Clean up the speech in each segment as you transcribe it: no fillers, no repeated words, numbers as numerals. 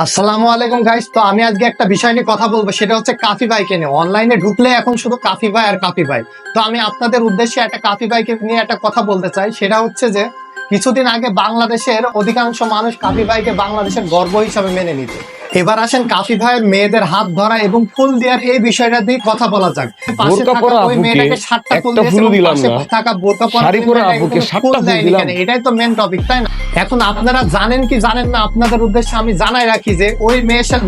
আসসালামু আলাইকুম গাইস। তো আমি আজকে একটা বিষয় নিয়ে কথা বলবো, সেটা হচ্ছে কাফি ভাইকে নিয়ে। অনলাইনে ঢুকলে এখন শুধু কাফি ভাই আর কাফি ভাই। তো আমি আপনাদের উদ্দেশ্যে একটা কাফি ভাইকে নিয়ে একটা কথা বলতে চাই। সেটা হচ্ছে যে কিছুদিন আগে বাংলাদেশের অধিকাংশ মানুষ কাফি ভাইকে বাংলাদেশের গর্ব হিসাবে মেনে নিত। এবার আসেন কাফি ভাইয়ের মেয়েদের হাত ধরা এবং ফুল দেওয়ার এই বিষয়টা দিয়ে কথা বলা যাক। পাশে বোরকা থাকা পরা ওই আপুকে মেয়েটাকে 7টা ফুল একটা দিয়েছে ফুলও এবং দিলাম পাশে না, থাকা বোরকা পরা শাড়ি পরা মেয়েটাকে আপুকে কোনো 7টা ফুল ফুল দেয়নি দিলাম। কেন? এটাই তো মেন টপিক, তাই না? এখন আপনারা জানেন কি জানেন না, আপনাদের উদ্দেশ্যে আমি জানাই রাখি যে ওই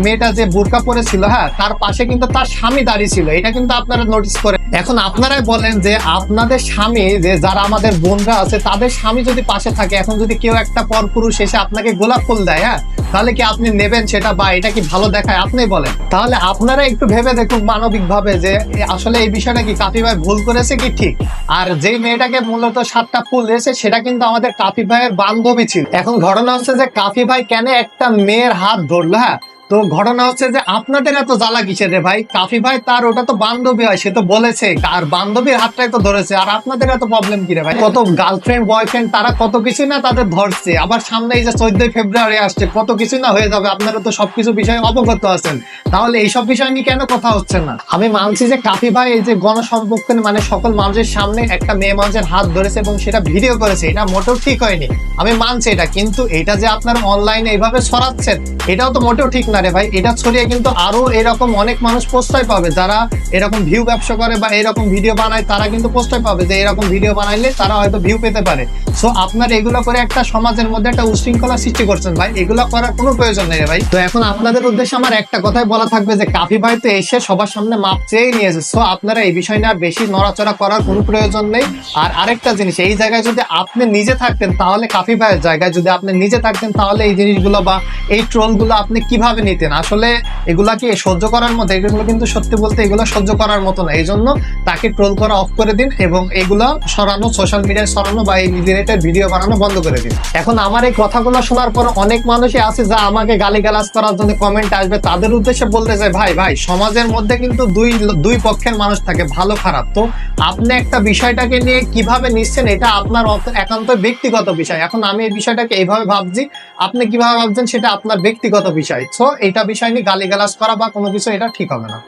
মেয়েটা যে বোরকা পরেছিল, হ্যাঁ, তার পাশে কিন্তু তার স্বামী দাঁড়িয়ে ছিল। এটা কিন্তু আপনারা নোটিস করেন। এখন আপনারাই বলেন যে আপনাদের স্বামী, যে যারা আমাদের বোনরা আছে তাদের স্বামী যদি পাশে থাকে, এখন যদি কেউ একটা পরপুরুষ এসে আপনাকে গোলাপ ফুল দেয়, হ্যাঁ, তাহলে কি আপনি নেবেন সেটা? বা এটা কি ভালো দেখায়? আপনি বলেন। তাহলে আপনারা একটু ভেবে দেখুন মানবিক ভাবে যে আসলে এই বিষয়টা কি কাফি ভাই ভুল করেছে কি ঠিক। আর যেই মেয়েটাকে মূলত 7টা ফুল দিয়েছে সেটা কিন্তু আমাদের কাফি ভাইয়ের বান্ধবী ছিল। এখন ঘটনা হচ্ছে যে কাফি ভাই কেন একটা মেয়ের হাত ধরলো? হ্যাঁ, তো ঘটনা হচ্ছে যে আপনাদের এত জ্বালা কিসের রে ভাই? কাফি ভাই তার ওটা তো বান্ধবী হয়, সে তো বলেছে, আর বান্ধবীর হাতটাই তো ধরেছে। আর আপনাদের এত প্রবলেম কি রে ভাই? কত গার্লফ্রেন্ড বয়ফ্রেন্ড তারা কত কিছু না তাদের ধরছে। আবার সামনে এই যে 14 ফেব্রুয়ারি আসছে, কত কিছু না হয়ে যাবে। আপনারা তো সবকিছু বিষয়ে অবগত আছেন, তাহলে এইসব বিষয় নিয়ে কেন কথা হচ্ছে না? আমি মানছি যে কাফি ভাই এই যে গণসম্মুখে মানে সকল মানুষের সামনে একটা মেয়ে মানুষের হাত ধরেছে এবং সেটা ভিডিও করেছে, এটা মোটেও ঠিক হয়নি, আমি মানছি এটা। কিন্তু এটা যে আপনারা অনলাইনে এইভাবে ছড়াচ্ছেন, এটাও তো মোটেও ঠিক না রে ভাই। এটা ছড়িয়ে কিন্তু আরো এরকম অনেক মানুষ প্রশ্রয় পাবে, যারা এরকম ভিউ ব্যবসা করে বা এরকম ভিডিও বানায়, তারা কিন্তু প্রশ্রয় পাবে যে এরকম ভিডিও বানাইলে তারা হয়তো ভিউ পেতে পারে। সো আপনার এগুলো করে একটা সমাজের মধ্যে একটা উশৃঙ্খলা সৃষ্টি করছেন ভাই, এগুলো করার কোনো প্রয়োজন নেই ভাই। তো এখন আপনাদের উদ্দেশ্যে আমার একটা কথাই বলা থাকবে যে কাফি ভাই তো এসে সবার সামনে মাপ চেয়ে নিয়েছে। সো আপনারা এই বিষয় নিয়ে আর বেশি নড়াচড়া করার কোনো প্রয়োজন নেই। আর আরেকটা জিনিস, এই জায়গায় যদি আপনি নিজে থাকতেন, তাহলে কাফি ভাইয়ের জায়গায় যদি আপনি নিজে থাকতেন, তাহলে এই জিনিসগুলো বা এই ট্রোল গুলো আপনি কিভাবে নিতেন? আসলে এগুলা কি সহ্য করার মতো? এগুলো কিন্তু সত্যি বলতে এগুলো সহ্য করার মতো না। এই জন্য তাকে ট্রোল করা অফ করে দিন এবং এগুলো সরানো, সোশ্যাল মিডিয়ায় সরানো বা এই রিলেটেড ভিডিও বানানো বন্ধ করে দিন। এখন আমার এই কথাগুলো শোনার পর অনেক মানুষই আছে যা আমাকে গালিগালাজ করার জন্য কমেন্ট আসবে, তাদের উদ্দেশ্যে বলতে চাই, ভাই ভাই সমাজের মধ্যে কিন্তু দুই পক্ষের মানুষ থাকে, ভালো খারাপ। তো আপনি একটা বিষয়টাকে নিয়ে কিভাবে নিচ্ছেন এটা আপনার একান্ত ব্যক্তিগত বিষয়। এখন আমি এই বিষয়টাকে এইভাবে ভাবছি, আপনি কিভাবে ভাবছেন সেটা আপনার ব্যক্তিগত বিষয়। তো এটা বিষয় নিয়ে গালিগালাজ করা বা কোনো কিছু এটা ঠিক হবে না।